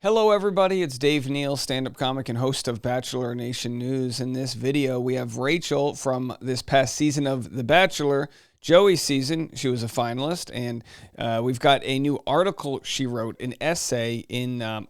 Hello, everybody. It's Dave Neal, stand-up comic and host of Bachelor Nation News. In this video, we have Rachel from this past season of The Bachelor, Joey's season. She was a finalist, and we've got a new article she wrote, an essay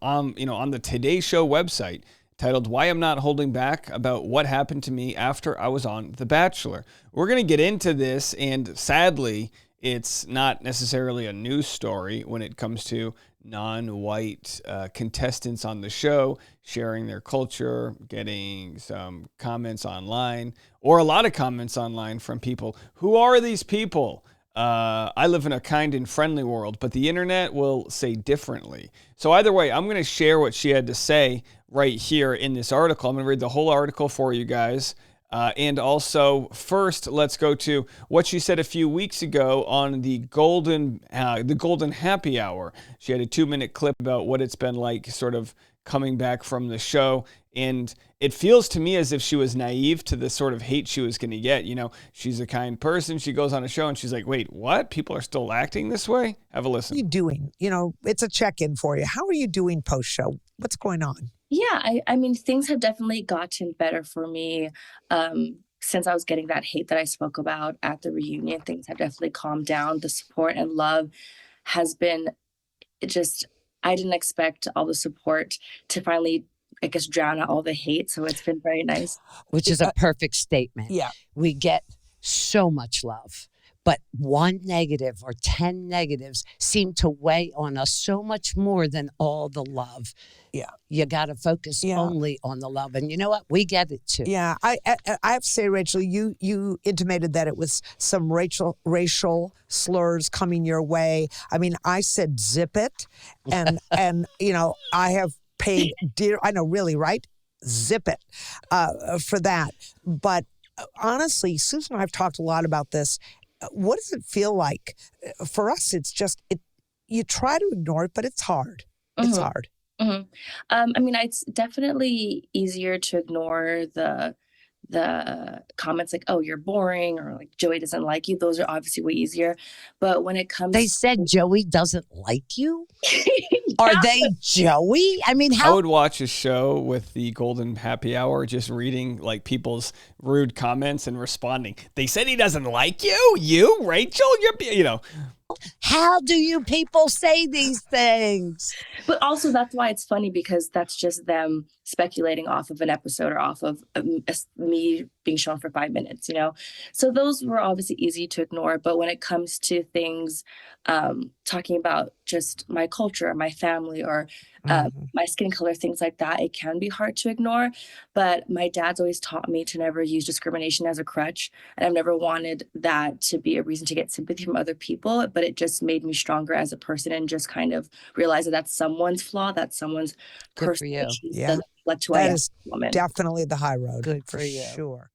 on the Today Show website titled "Why I'm Not Holding Back About What Happened to Me After I Was on The Bachelor." We're going to get into this, and sadly, it's not necessarily a news story when it comes to non-white contestants on the show sharing their culture, getting some comments online, or a lot of comments online from people. Who are these people? I live in a kind and friendly world, but the internet will say differently. So either way, I'm going to share what she had to say right here in this article. I'm going to read the whole article for you guys. And also, first, let's go to what she said a few weeks ago on the Golden Happy Hour. She had a 2-minute clip about what it's been like sort of coming back from the show. And it feels to me as if she was naive to the sort of hate she was going to get. You know, she's a kind person. She goes on a show and she's like, wait, what? People are still acting this way? Have a listen. How are you doing? You know, it's a check-in for you. How are you doing post-show? What's going on? Yeah, I mean, things have definitely gotten better for me since I was getting that hate that I spoke about at the reunion. Things have definitely calmed down. The support and love has been just, I didn't expect all the support to finally, I guess, drown out all the hate. So it's been very nice. Which is a perfect statement. Yeah. We get so much love, but one negative or 10 negatives seem to weigh on us so much more than all the love. Yeah. You got to focus only on the love. And you know what? We get it too. Yeah. I have to say, Rachel, you intimated that it was some racial slurs coming your way. I mean, I said zip it. And you know, I have paid dear, I know, really, right? Zip it for that. But honestly, Susan and I have talked a lot about this. What does it feel like? For us, it's just, you try to ignore it, but it's hard. It's hard. Mm-hmm. I mean, it's definitely easier to ignore the comments like, oh, you're boring, or like Joey doesn't like you. Those are obviously way easier. But when it comes They said Joey doesn't like you? Are they Joey? I mean, I would watch a show with the Golden Happy Hour, just reading like people's rude comments and responding. They said he doesn't like you? You, Rachel? How do you people say these things? But also, that's why it's funny, because that's just them speculating off of an episode or off of me being shown for 5 minutes, you know? So those were obviously easy to ignore. But when it comes to things, talking about just my culture, my family, or my skin color, things like that, it can be hard to ignore. But my dad's always taught me to never use discrimination as a crutch. And I've never wanted that to be a reason to get sympathy from other people. But it just made me stronger as a person, and just kind of realize that that's someone's flaw, that's someone's personal issues. Yeah. That is woman. Definitely the high road. Good for you. Sure.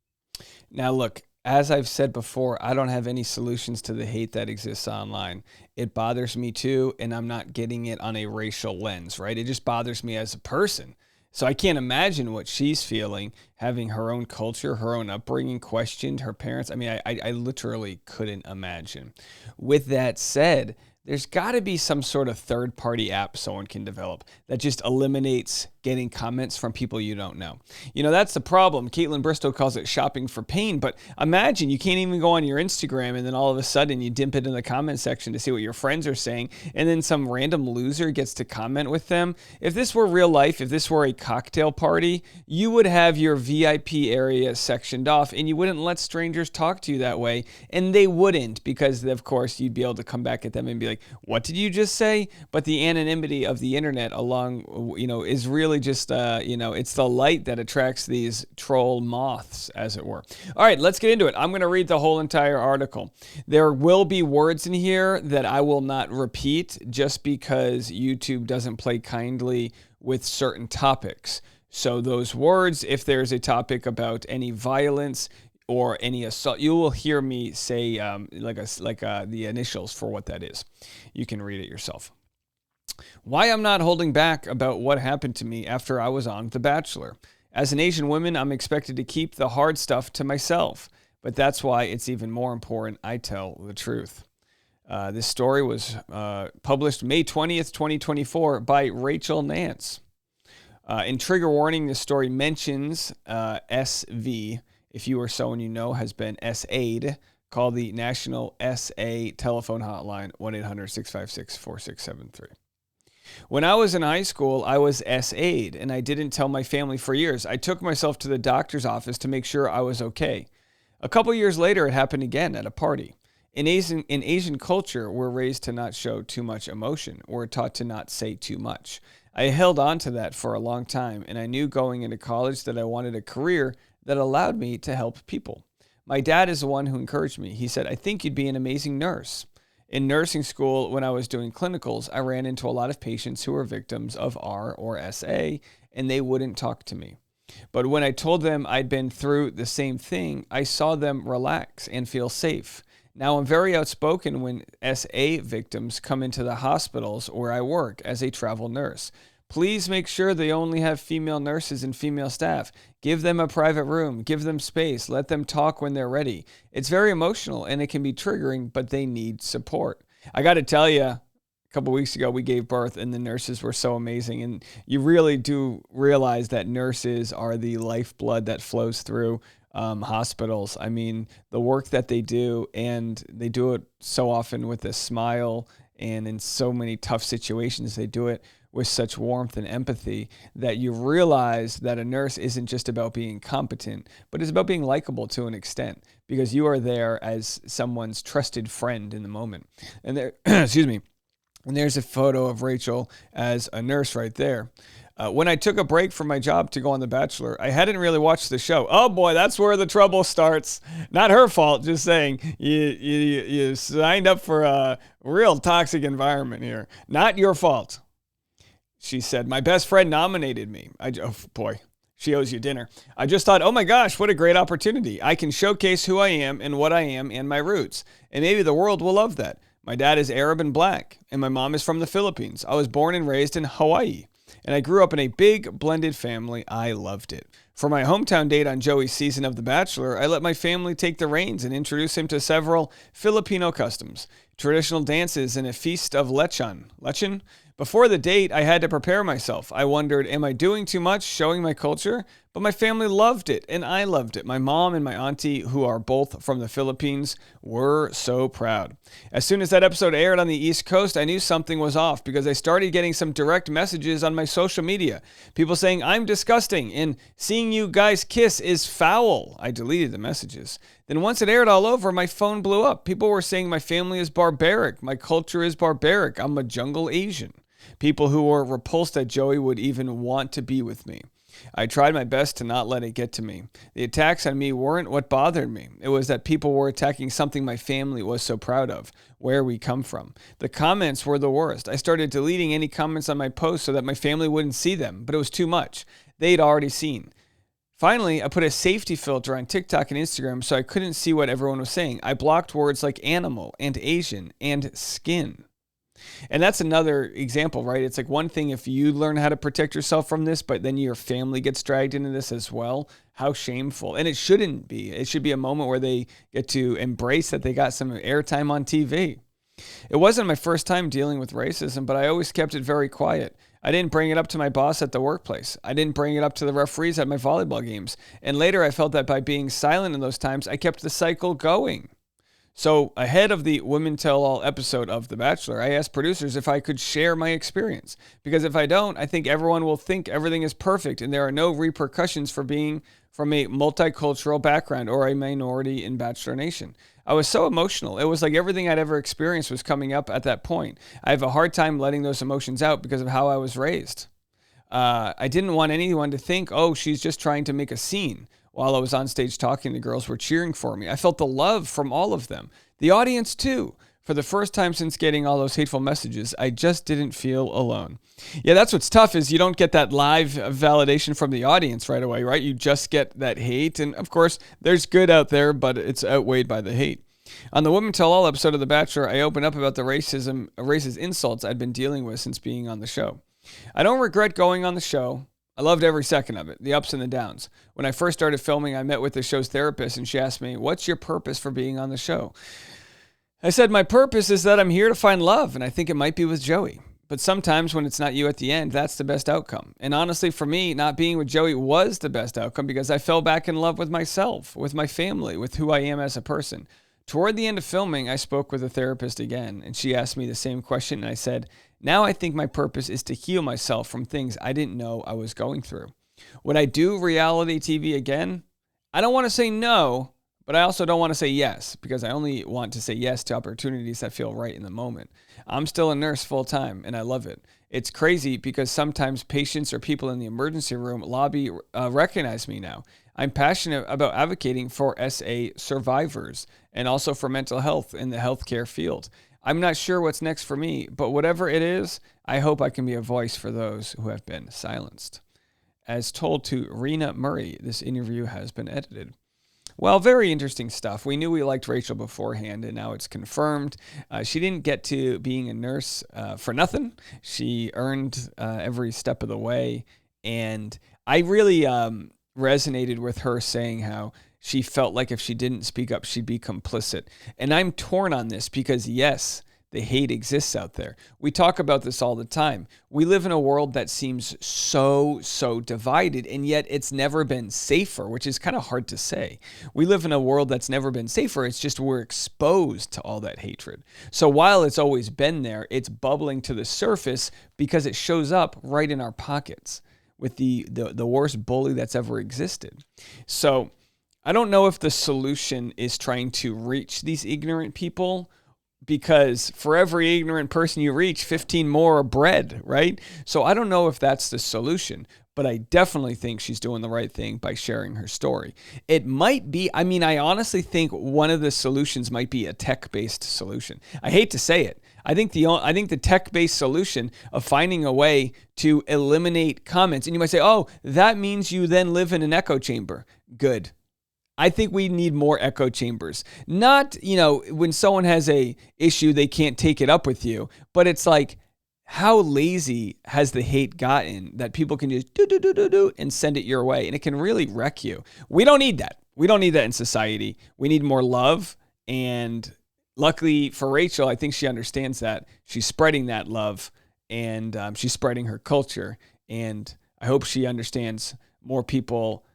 Now, look, as I've said before, I don't have any solutions to the hate that exists online. It bothers me too, and I'm not getting it on a racial lens, right? It just bothers me as a person. So I can't imagine what she's feeling, having her own culture, her own upbringing questioned, her parents. I mean, I literally couldn't imagine. With that said, there's got to be some sort of third-party app someone can develop that just eliminates getting comments from people you don't know. You know, that's the problem. Caitlin Bristow calls it shopping for pain, but imagine you can't even go on your Instagram and then all of a sudden you dump it in the comment section to see what your friends are saying, and then some random loser gets to comment with them. If this were real life, if this were a cocktail party, you would have your VIP area sectioned off and you wouldn't let strangers talk to you that way, and they wouldn't, because of course you'd be able to come back at them and be like, what did you just say? But the anonymity of the internet is really just, it's the light that attracts these troll moths, as it were. All right, let's get into it. I'm going to read the whole entire article. There will be words in here that I will not repeat just because YouTube doesn't play kindly with certain topics. So those words, if there's a topic about any violence or any assault, you will hear me say the initials for what that is. You can read it yourself. Why I'm not holding back about what happened to me after I was on The Bachelor. As an Asian woman, I'm expected to keep the hard stuff to myself, but that's why it's even more important I tell the truth. This story was published May 20th, 2024 by Rachel Nance. In trigger warning, this story mentions SV, if you or someone you know has been SA'd, call the National SA telephone hotline, 1-800-656-4673. When I was in high school, I was SA'd, and I didn't tell my family for years. I took myself to the doctor's office to make sure I was okay. A couple years later, it happened again at a party. In Asian culture, we're raised to not show too much emotion. We're taught to not say too much. I held on to that for a long time, and I knew going into college that I wanted a career that allowed me to help people. My dad is the one who encouraged me. He said, I think you'd be an amazing nurse. In nursing school, when I was doing clinicals, I ran into a lot of patients who were victims of R or SA, and they wouldn't talk to me. But when I told them I'd been through the same thing, I saw them relax and feel safe. Now I'm very outspoken when SA victims come into the hospitals where I work as a travel nurse. Please make sure they only have female nurses and female staff. Give them a private room. Give them space. Let them talk when they're ready. It's very emotional and it can be triggering, but they need support. I got to tell you, a couple weeks ago, we gave birth and the nurses were so amazing. And you really do realize that nurses are the lifeblood that flows through hospitals. I mean, the work that they do, and they do it so often with a smile, and in so many tough situations, they do it with such warmth and empathy that you realize that a nurse isn't just about being competent, but it's about being likable to an extent, because you are there as someone's trusted friend in the moment. And there, excuse me, and there's a photo of Rachel as a nurse right there. When I took a break from my job to go on The Bachelor, I hadn't really watched the show. Oh boy, that's where the trouble starts. Not her fault, just saying you signed up for a real toxic environment here. Not your fault. She said, my best friend nominated me. Oh boy, she owes you dinner. I just thought, oh my gosh, what a great opportunity. I can showcase who I am and what I am and my roots. And maybe the world will love that. My dad is Arab and black, and my mom is from the Philippines. I was born and raised in Hawaii. And I grew up in a big blended family. I loved it. For my hometown date on Joey's season of The Bachelor, I let my family take the reins and introduce him to several Filipino customs, traditional dances, and a feast of lechon. Lechon? Before the date, I had to prepare myself. I wondered, am I doing too much, showing my culture? But my family loved it, and I loved it. My mom and my auntie, who are both from the Philippines, were so proud. As soon as that episode aired on the East Coast, I knew something was off because I started getting some direct messages on my social media. People saying, I'm disgusting, and seeing you guys kiss is foul. I deleted the messages. Then once it aired all over, my phone blew up. People were saying my family is barbaric. My culture is barbaric. I'm a jungle Asian. People who were repulsed that Joey would even want to be with me. I tried my best to not let it get to me. The attacks on me weren't what bothered me. It was that people were attacking something my family was so proud of, where we come from. The comments were the worst. I started deleting any comments on my posts so that my family wouldn't see them, but it was too much. They'd already seen. Finally, I put a safety filter on TikTok and Instagram so I couldn't see what everyone was saying. I blocked words like animal and Asian and skin. And that's another example, right? It's like one thing if you learn how to protect yourself from this, but then your family gets dragged into this as well. How shameful. And it shouldn't be. It should be a moment where they get to embrace that they got some airtime on TV. It wasn't my first time dealing with racism, but I always kept it very quiet. I didn't bring it up to my boss at the workplace. I didn't bring it up to the referees at my volleyball games. And later I felt that by being silent in those times, I kept the cycle going. So ahead of the Women Tell All episode of The Bachelor, I asked producers if I could share my experience. Because if I don't, I think everyone will think everything is perfect and there are no repercussions for being from a multicultural background or a minority in Bachelor Nation. I was so emotional. It was like everything I'd ever experienced was coming up at that point. I have a hard time letting those emotions out because of how I was raised. I didn't want anyone to think, oh, she's just trying to make a scene. While I was on stage talking, the girls were cheering for me. I felt the love from all of them. The audience, too. For the first time since getting all those hateful messages, I just didn't feel alone. Yeah, that's what's tough is you don't get that live validation from the audience right away, right? You just get that hate. And, of course, there's good out there, but it's outweighed by the hate. On the Women Tell All episode of The Bachelor, I opened up about the racist insults I'd been dealing with since being on the show. I don't regret going on the show. I loved every second of it, the ups and the downs. When I first started filming, I met with the show's therapist, and she asked me, what's your purpose for being on the show? I said, my purpose is that I'm here to find love, and I think it might be with Joey. But sometimes when it's not you at the end, that's the best outcome. And honestly, for me, not being with Joey was the best outcome because I fell back in love with myself, with my family, with who I am as a person. Toward the end of filming, I spoke with a therapist again, and she asked me the same question, and I said, now I think my purpose is to heal myself from things I didn't know I was going through. Would I do reality TV again? I don't want to say no, but I also don't want to say yes because I only want to say yes to opportunities that feel right in the moment. I'm still a nurse full time and I love it. It's crazy because sometimes patients or people in the emergency room lobby recognize me now. I'm passionate about advocating for SA survivors and also for mental health in the healthcare field. I'm not sure what's next for me, but whatever it is, I hope I can be a voice for those who have been silenced. As told to Rena Murray, this interview has been edited. Well, very interesting stuff. We knew we liked Rachel beforehand, and now it's confirmed. She didn't get to being a nurse for nothing. She earned every step of the way, and I really resonated with her saying how she felt like if she didn't speak up, she'd be complicit. And I'm torn on this because, yes, the hate exists out there. We talk about this all the time. We live in a world that seems so divided, and yet it's never been safer, which is kind of hard to say. We live in a world that's never been safer. It's just we're exposed to all that hatred. So while it's always been there, it's bubbling to the surface because it shows up right in our pockets with the worst bully that's ever existed. So I don't know if the solution is trying to reach these ignorant people, because for every ignorant person you reach, 15 more are bred, right? So I don't know if that's the solution, but I definitely think she's doing the right thing by sharing her story. It might be, I honestly think one of the solutions might be a tech-based solution. I hate to say it. I think the tech-based solution of finding a way to eliminate comments, and you might say, oh, that means you then live in an echo chamber. Good. I think we need more echo chambers. Not, when someone has a issue, they can't take it up with you, but it's like, how lazy has the hate gotten that people can just do and send it your way, and it can really wreck you. We don't need that. We don't need that in society. We need more love, and luckily for Rachel, I think she understands that. She's spreading that love, and she's spreading her culture, and I hope she understands more people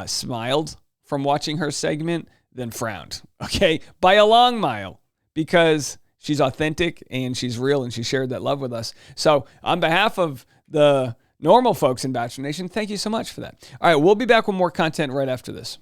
smiled from watching her segment than frowned, okay? By a long mile, because she's authentic and she's real and she shared that love with us. So on behalf of the normal folks in Bachelor Nation, thank you so much for that. All right, we'll be back with more content right after this.